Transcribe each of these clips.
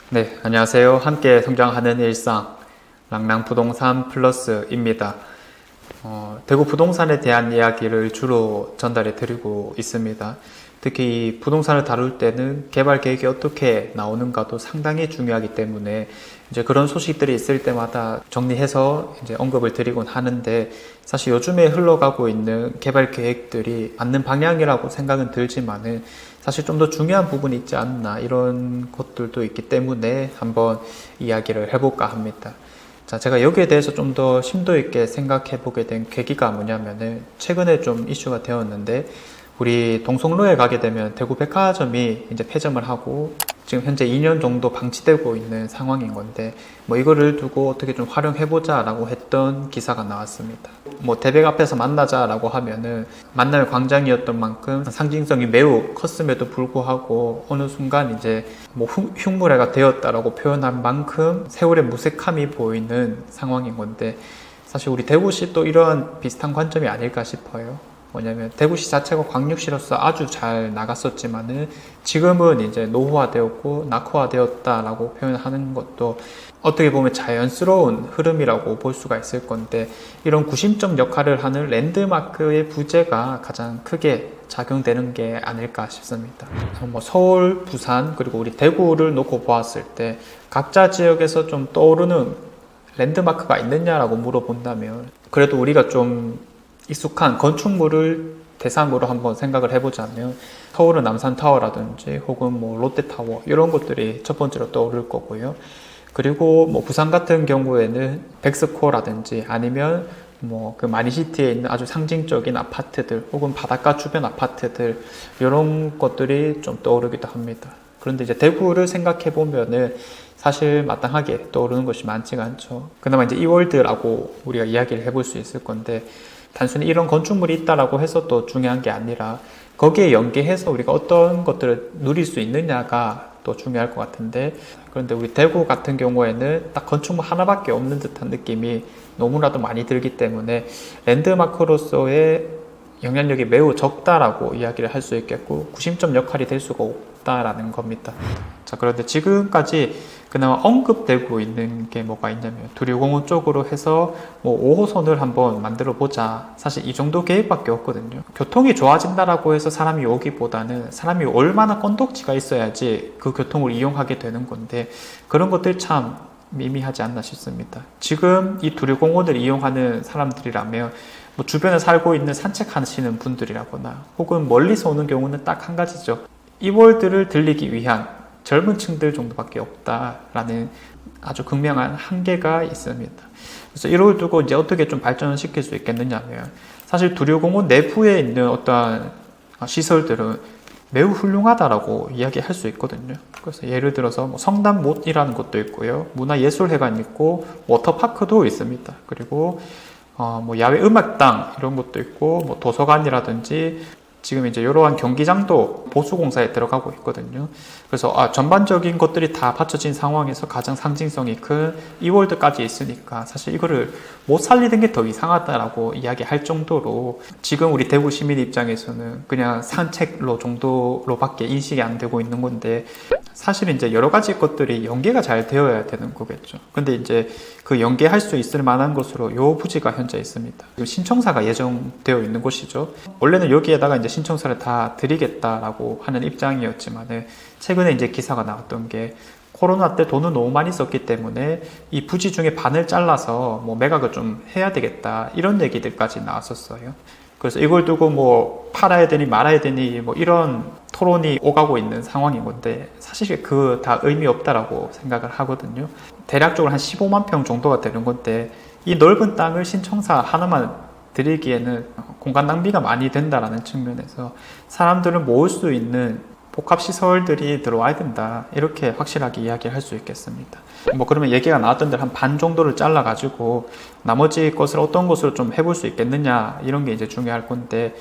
네, 안녕하세요. 함께 성장하는 일상 랑랑부동산 플러스입니다. 대구 부동산에 대한 이야기를 주로 전달해 드리고 있습니다. 특히 이 부동산을 다룰 때는 개발 계획이 어떻게 나오는가도 상당히 중요하기 때문에 이제 그런 소식들이 있을 때마다 정리해서 이제 언급을 드리곤 하는데, 사실 요즘에 흘러가고 있는 개발 계획들이 맞는 방향이라고 생각은 들지만은 사실 좀 더 중요한 부분이 있지 않나, 이런 것들도 있기 때문에 한번 이야기를 해볼까 합니다. 자, 제가 여기에 대해서 좀 더 심도 있게 생각해 보게 된 계기가 뭐냐면은, 최근에 좀 이슈가 되었는데, 우리 동성로에 가게 되면 대구 백화점이 이제 폐점을 하고 지금 현재 2년 정도 방치되고 있는 상황인 건데, 뭐 이거를 두고 어떻게 좀 활용해보자 라고 했던 기사가 나왔습니다. 뭐 대백 앞에서 만나자라고 하면은 만날 광장이었던 만큼 상징성이 매우 컸음에도 불구하고 어느 순간 이제 뭐 흉물회가 되었다라고 표현한 만큼 세월의 무색함이 보이는 상황인 건데, 사실 우리 대구시 또 이런 비슷한 관점이 아닐까 싶어요. 뭐냐면 대구시 자체가 광역시로서 아주 잘 나갔었지만은 지금은 이제 노후화되었고 낙후화되었다라고 표현하는 것도 어떻게 보면 자연스러운 흐름이라고 볼 수가 있을 건데, 이런 구심점 역할을 하는 랜드마크의 부재가 가장 크게 작용되는 게 아닐까 싶습니다. 뭐 서울, 부산, 그리고 우리 대구를 놓고 보았을 때 각자 지역에서 좀 떠오르는 랜드마크가 있느냐라고 물어본다면, 그래도 우리가 좀 익숙한 건축물을 대상으로 한번 생각을 해보자면 서울은 남산타워라든지 혹은 뭐 롯데타워, 이런 것들이 첫 번째로 떠오를 거고요. 그리고 뭐 부산 같은 경우에는 백스코라든지 아니면 뭐 그 마린시티에 있는 아주 상징적인 아파트들 혹은 바닷가 주변 아파트들, 이런 것들이 좀 떠오르기도 합니다. 그런데 이제 대구를 생각해 보면은 사실 마땅하게 떠오르는 것이 많지가 않죠. 그나마 이제 이월드라고 우리가 이야기를 해볼 수 있을 건데, 단순히 이런 건축물이 있다라고 해서 또 중요한 게 아니라 거기에 연계해서 우리가 어떤 것들을 누릴 수 있느냐가 또 중요할 것 같은데, 그런데 우리 대구 같은 경우에는 딱 건축물 하나밖에 없는 듯한 느낌이 너무나도 많이 들기 때문에 랜드마크로서의 영향력이 매우 적다라고 이야기를 할 수 있겠고, 구심점 역할이 될 수가 없다라는 겁니다. 자, 그런데 지금까지 그나마 언급되고 있는 게 뭐가 있냐면, 두류공원 쪽으로 해서 뭐 5호선을 한번 만들어 보자. 사실 이 정도 계획밖에 없거든요. 교통이 좋아진다라고 해서 사람이 오기보다는 사람이 얼마나 건덕지가 있어야지 그 교통을 이용하게 되는 건데, 그런 것들 참 미미하지 않나 싶습니다. 지금 이 두류공원을 이용하는 사람들이라면 뭐 주변에 살고 있는 산책하시는 분들이라거나 혹은 멀리서 오는 경우는 딱 한 가지죠. 이월드를 들리기 위한 젊은 층들 정도밖에 없다라는 아주 극명한 한계가 있습니다. 그래서 이걸 두고 이제 어떻게 좀 발전시킬 수 있겠느냐면, 사실 두류공원 내부에 있는 어떠한 시설들은 매우 훌륭하다라고 이야기할 수 있거든요. 그래서 예를 들어서 뭐 성담못이라는 것도 있고요, 문화예술회관 있고 워터파크도 있습니다. 그리고 뭐 야외 음악당 이런 것도 있고, 뭐 도서관이라든지 지금 이제 이러한 경기장도 보수공사에 들어가고 있거든요. 그래서 전반적인 것들이 다 받쳐진 상황에서 가장 상징성이 큰 이월드까지 있으니까 사실 이거를 못 살리는 게 더 이상하다라고 이야기할 정도로 지금 우리 대구 시민 입장에서는 그냥 산책로 정도로밖에 인식이 안 되고 있는 건데, 사실 이제 여러 가지 것들이 연계가 잘 되어야 되는 거겠죠. 근데 이제 그 연계할 수 있을 만한 곳으로 요 부지가 현재 있습니다. 신청사가 예정되어 있는 곳이죠. 원래는 여기에다가 이제 신청서를 다 드리겠다라고 하는 입장이었지만은, 최근에 이제 기사가 나왔던 게 코로나 때 돈을 너무 많이 썼기 때문에 이 부지 중에 반을 잘라서 뭐 매각을 좀 해야 되겠다, 이런 얘기들까지 나왔었어요. 그래서 이걸 두고 뭐 팔아야 되니 말아야 되니 뭐 이런 토론이 오가고 있는 상황인 건데, 사실 그 다 의미 없다라고 생각을 하거든요. 대략적으로 한 15만 평 정도가 되는 건데, 이 넓은 땅을 신청사 하나만 드리기에는 공간 낭비가 많이 된다라는 측면에서 사람들을 모을 수 있는 복합시설들이 들어와야 된다, 이렇게 확실하게 이야기를 할 수 있겠습니다. 뭐 그러면 얘기가 나왔던 대로 한 반 정도를 잘라 가지고 나머지 것을 어떤 것으로 좀 해볼 수 있겠느냐, 이런 게 이제 중요할 건데,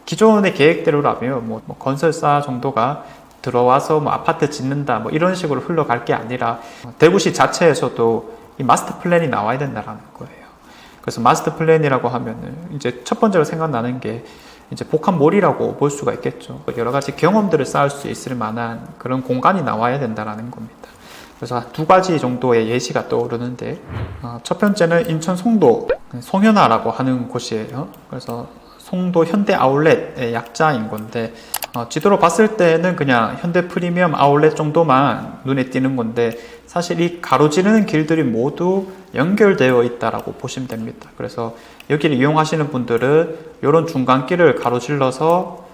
기존의 계획대로라면 뭐 건설사 정도가 들어와서 뭐 아파트 짓는다 뭐 이런 식으로 흘러갈 게 아니라, 대구시 자체에서도 이 마스터 플랜이 나와야 된다라는 거예요. 그래서 마스터 플랜이라고 하면은 이제 첫 번째로 생각나는 게 이제 복합몰이라고 볼 수가 있겠죠. 여러 가지 경험들을 쌓을 수 있을 만한 그런 공간이 나와야 된다라는 겁니다. 그래서 한 두 가지 정도의 예시가 떠오르는데, 첫 번째는 인천 송도 송현아라고 하는 곳이에요. 그래서 송도 현대 아울렛의 약자인 건데, 지도로 봤을 때는 그냥 현대 프리미엄 아울렛 정도만 눈에 띄는 건데, 사실 이 가로지르는 길들이 모두 연결되어 있다라고 보시면 됩니다. 그래서 여기를 이용하시는 분들은 이런 중간길을 가로질러서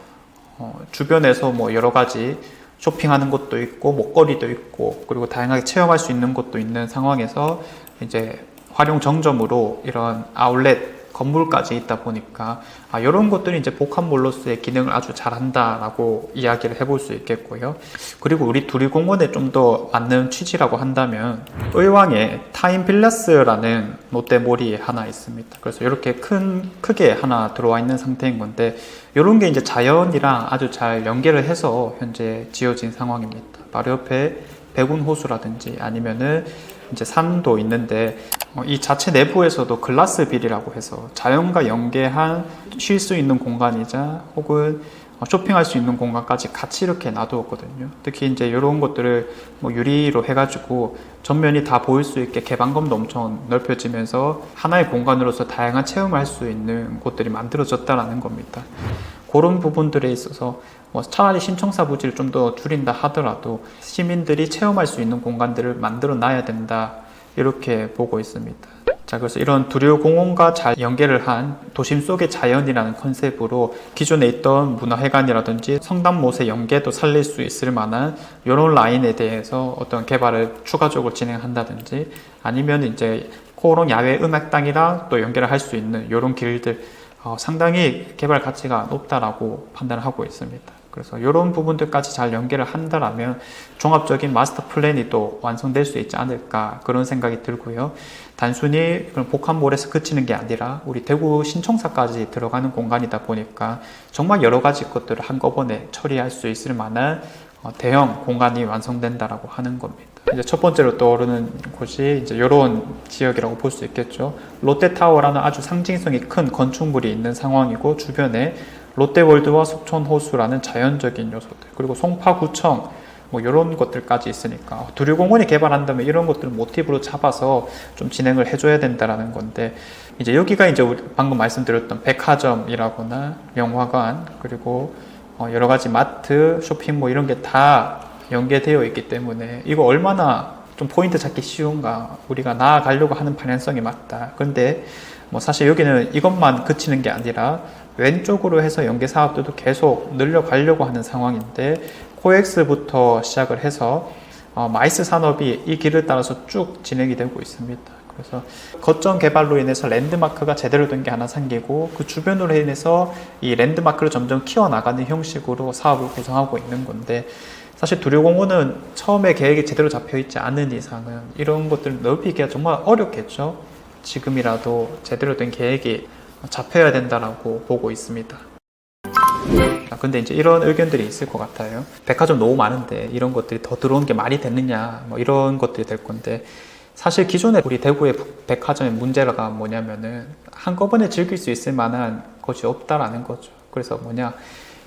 주변에서 뭐 여러 가지 쇼핑하는 곳도 있고 먹거리도 있고 그리고 다양하게 체험할 수 있는 곳도 있는 상황에서 이제 활용 정점으로 이런 아울렛 건물까지 있다 보니까 이런 것들이 이제 복합몰로서의 기능을 아주 잘한다라고 이야기를 해볼 수 있겠고요. 그리고 우리 두리공원에 좀 더 맞는 취지라고 한다면 의왕에 타임빌라스라는 롯데몰이 하나 있습니다. 그래서 이렇게 크게 하나 들어와 있는 상태인 건데 이런 게 이제 자연이랑 아주 잘 연계를 해서 현재 지어진 상황입니다. 바로 옆에 백운호수라든지 아니면은 이제 산도 있는데 이 자체 내부에서도 글라스 빌이라고 해서 자연과 연계한 쉴 수 있는 공간이자 혹은 쇼핑할 수 있는 공간까지 같이 이렇게 놔두었거든요. 특히 이제 이런 것들을 뭐 유리로 해가지고 전면이 다 보일 수 있게 개방감도 엄청 넓혀지면서 하나의 공간으로서 다양한 체험을 할 수 있는 곳들이 만들어졌다라는 겁니다. 그런 부분들에 있어서 차라리 신청사 부지를 좀 더 줄인다 하더라도 시민들이 체험할 수 있는 공간들을 만들어 놔야 된다 이렇게 보고 있습니다. 자, 그래서 이런 두류공원과 잘 연계를 한 도심 속의 자연이라는 컨셉으로 기존에 있던 문화회관이라든지 성담못의 연계도 살릴 수 있을 만한 이런 라인에 대해서 어떤 개발을 추가적으로 진행한다든지 아니면 이제 코오롱 야외 음악당이랑 또 연결을 할 수 있는 이런 길들 상당히 개발 가치가 높다라고 판단을 하고 있습니다. 그래서 이런 부분들까지 잘 연계를 한다라면 종합적인 마스터 플랜이 또 완성될 수 있지 않을까 그런 생각이 들고요. 단순히 그런 복합몰에서 그치는 게 아니라 우리 대구 신청사까지 들어가는 공간이다 보니까 정말 여러 가지 것들을 한꺼번에 처리할 수 있을 만한 대형 공간이 완성된다라고 하는 겁니다. 이제 첫 번째로 떠오르는 곳이 이제 이런 지역이라고 볼 수 있겠죠. 롯데타워라는 아주 상징성이 큰 건축물이 있는 상황이고 주변에 롯데월드와 속천호수라는 자연적인 요소들 그리고 송파구청 뭐 이런 것들까지 있으니까 두류공원이 개발한다면 이런 것들을 모티브로 잡아서 좀 진행을 해줘야 된다라는 건데 이제 여기가 이제 방금 말씀드렸던 백화점이라거나 영화관 그리고 여러 가지 마트, 쇼핑몰 이런 게 다 연계되어 있기 때문에 이거 얼마나 좀 포인트 잡기 쉬운가 우리가 나아가려고 하는 방향성이 맞다. 근데 뭐 사실 여기는 이것만 그치는 게 아니라 왼쪽으로 해서 연계 사업들도 계속 늘려가려고 하는 상황인데 코엑스부터 시작을 해서 마이스 산업이 이 길을 따라서 쭉 진행이 되고 있습니다. 그래서 거점 개발로 인해서 랜드마크가 제대로 된 게 하나 생기고 그 주변으로 인해서 이 랜드마크를 점점 키워나가는 형식으로 사업을 구성하고 있는 건데 사실 두류공원은 처음에 계획이 제대로 잡혀있지 않은 이상은 이런 것들을 넓히기가 정말 어렵겠죠. 지금이라도 제대로 된 계획이 잡혀야 된다라고 보고 있습니다. 근데 이제 이런 의견들이 있을 것 같아요. 백화점 너무 많은데 이런 것들이 더 들어온 게 말이 되느냐 뭐 이런 것들이 될 건데 사실 기존에 우리 대구의 백화점의 문제가 뭐냐면은 한꺼번에 즐길 수 있을 만한 것이 없다라는 거죠. 그래서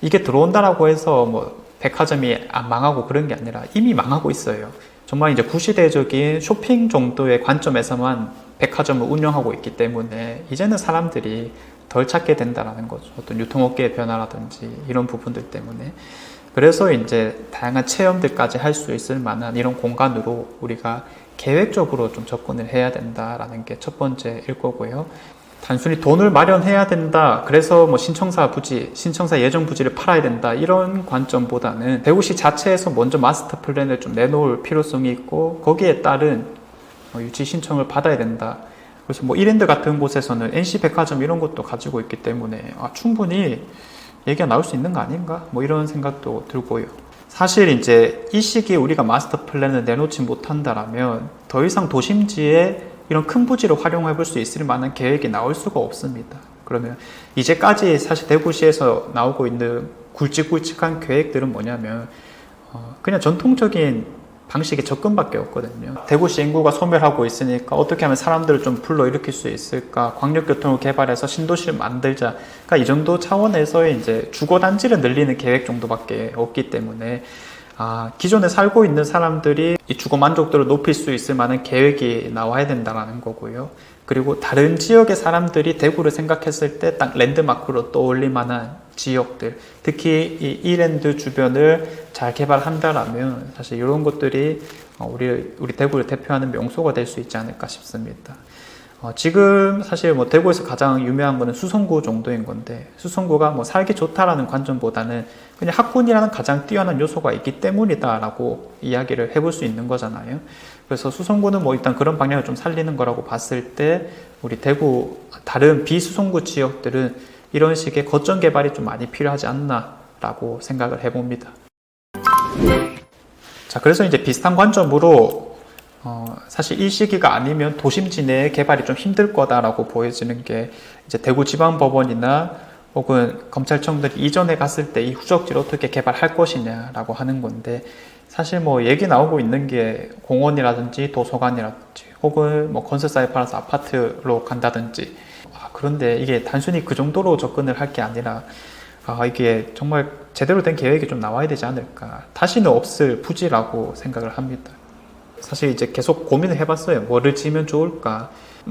이게 들어온다라고 해서 뭐 백화점이 안 망하고 그런 게 아니라 이미 망하고 있어요. 정말 이제 구시대적인 쇼핑 정도의 관점에서만 백화점을 운영하고 있기 때문에 이제는 사람들이 덜 찾게 된다라는 거죠. 어떤 유통업계의 변화라든지 이런 부분들 때문에. 그래서 이제 다양한 체험들까지 할 수 있을 만한 이런 공간으로 우리가 계획적으로 좀 접근을 해야 된다라는 게 첫 번째일 거고요. 단순히 돈을 마련해야 된다. 그래서 뭐 신청사 예정 부지를 팔아야 된다. 이런 관점보다는 대구시 자체에서 먼저 마스터 플랜을 좀 내놓을 필요성이 있고 거기에 따른 유치 신청을 받아야 된다. 그래서 뭐 이랜드 같은 곳에서는 NC백화점 이런 것도 가지고 있기 때문에 충분히 얘기가 나올 수 있는 거 아닌가? 뭐 이런 생각도 들고요. 사실 이제 이 시기에 우리가 마스터 플랜을 내놓지 못한다라면 더 이상 도심지에 이런 큰 부지를 활용해 볼 수 있을 만한 계획이 나올 수가 없습니다. 그러면 이제까지 사실 대구시에서 나오고 있는 굵직굵직한 계획들은 뭐냐면 그냥 전통적인 방식의 접근밖에 없거든요. 대구시 인구가 소멸하고 있으니까 어떻게 하면 사람들을 좀 불러일으킬 수 있을까? 광역교통을 개발해서 신도시를 만들자. 그러니까 이 정도 차원에서의 이제 주거단지를 늘리는 계획 정도밖에 없기 때문에 기존에 살고 있는 사람들이 이 주거 만족도를 높일 수 있을 만한 계획이 나와야 된다는 거고요. 그리고 다른 지역의 사람들이 대구를 생각했을 때 딱 랜드마크로 떠올릴 만한 지역들, 특히 이 이랜드 주변을 잘 개발한다라면 사실 이런 것들이 우리 대구를 대표하는 명소가 될 수 있지 않을까 싶습니다. 지금 사실 대구에서 가장 유명한 거는 수성구 정도인 건데, 수성구가 살기 좋다라는 관점보다는 그냥 학군이라는 가장 뛰어난 요소가 있기 때문이다라고 이야기를 해볼 수 있는 거잖아요. 그래서 수성구는 일단 그런 방향을 좀 살리는 거라고 봤을 때, 우리 대구 다른 비수성구 지역들은 이런 식의 거점 개발이 좀 많이 필요하지 않나라고 생각을 해봅니다. 자, 그래서 이제 비슷한 관점으로 사실 이 시기가 아니면 도심지 내 개발이 좀 힘들 거다라고 보여지는 게 이제 대구지방법원이나 혹은 검찰청들이 이전에 갔을 때 이 후적지를 어떻게 개발할 것이냐라고 하는 건데, 사실 얘기 나오고 있는 게 공원이라든지 도서관이라든지 혹은 건설사에 팔아서 아파트로 간다든지, 그런데 이게 단순히 그 정도로 접근을 할 게 아니라 이게 정말 제대로 된 계획이 좀 나와야 되지 않을까, 다시는 없을 부지라고 생각을 합니다. 사실 이제 계속 고민을 해봤어요. 뭐를 지으면 좋을까.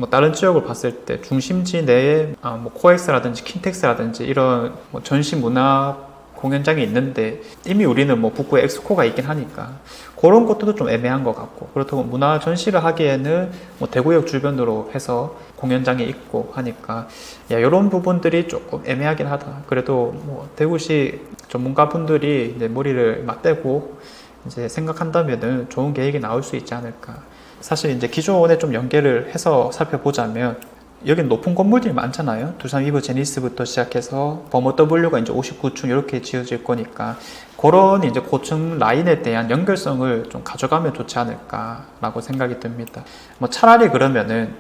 다른 지역을 봤을 때 중심지 내에 코엑스라든지 킨텍스라든지 이런 전시 문화 공연장이 있는데, 이미 우리는 북구에 엑스코가 있긴 하니까 그런 것도 좀 애매한 것 같고, 그렇다고 문화 전시를 하기에는 대구역 주변으로 해서 공연장이 있고 하니까 이런 부분들이 조금 애매하긴 하다. 그래도 대구시 전문가분들이 이제 머리를 맞대고 이제 생각한다면은 좋은 계획이 나올 수 있지 않을까. 사실 이제 기존에 좀 연계를 해서 살펴보자면, 여긴 높은 건물들이 많잖아요. 두산 위브 제니스부터 시작해서 버머 W가 이제 59층 이렇게 지어질 거니까, 그런 이제 고층 라인에 대한 연결성을 좀 가져가면 좋지 않을까라고 생각이 듭니다. 차라리 그러면은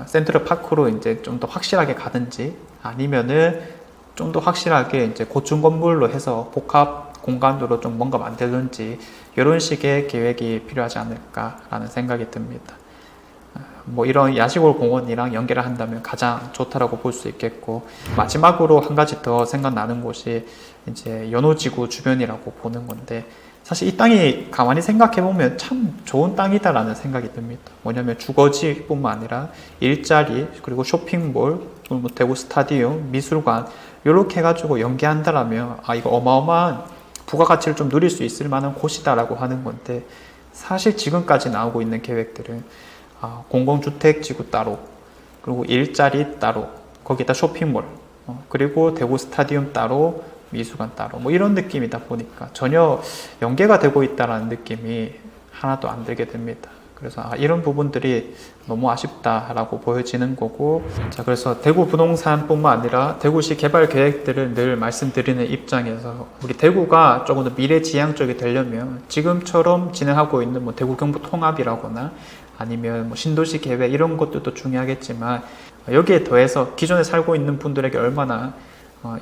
센트럴 파크로 이제 좀 더 확실하게 가든지, 아니면은 좀 더 확실하게 이제 고층 건물로 해서 복합 공간으로 좀 뭔가 만들든지, 이런 식의 계획이 필요하지 않을까라는 생각이 듭니다. 이런 야시골 공원이랑 연결을 한다면 가장 좋다라고 볼 수 있겠고, 마지막으로 한 가지 더 생각나는 곳이 이제 연호지구 주변이라고 보는 건데, 사실 이 땅이 가만히 생각해 보면 참 좋은 땅이다라는 생각이 듭니다. 뭐냐면 주거지뿐만 아니라 일자리, 그리고 쇼핑몰, 대구 스타디움, 미술관 이렇게 해가지고 연계한다라면 이거 어마어마한 부가가치를 좀 누릴 수 있을 만한 곳이다라고 하는 건데, 사실 지금까지 나오고 있는 계획들은 공공주택지구 따로, 그리고 일자리 따로, 거기다 쇼핑몰, 그리고 대구 스타디움 따로, 미술관 따로, 이런 느낌이다 보니까 전혀 연계가 되고 있다는 느낌이 하나도 안 들게 됩니다. 그래서 이런 부분들이 너무 아쉽다라고 보여지는 거고, 자, 그래서 대구 부동산뿐만 아니라 대구시 개발 계획들을 늘 말씀드리는 입장에서, 우리 대구가 조금 더 미래지향적이 되려면 지금처럼 진행하고 있는 대구 경부 통합이라거나 아니면 신도시 계획 이런 것들도 중요하겠지만, 여기에 더해서 기존에 살고 있는 분들에게 얼마나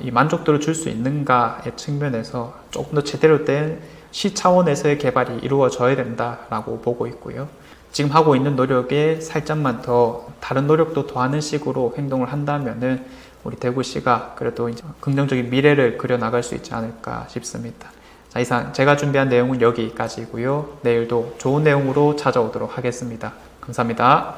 이 만족도를 줄 수 있는가의 측면에서 조금 더 제대로 된 시 차원에서의 개발이 이루어져야 된다라고 보고 있고요. 지금 하고 있는 노력에 살짝만 더 다른 노력도 더하는 식으로 행동을 한다면은 우리 대구시가 그래도 이제 긍정적인 미래를 그려나갈 수 있지 않을까 싶습니다. 자, 이상 제가 준비한 내용은 여기까지고요. 내일도 좋은 내용으로 찾아오도록 하겠습니다. 감사합니다.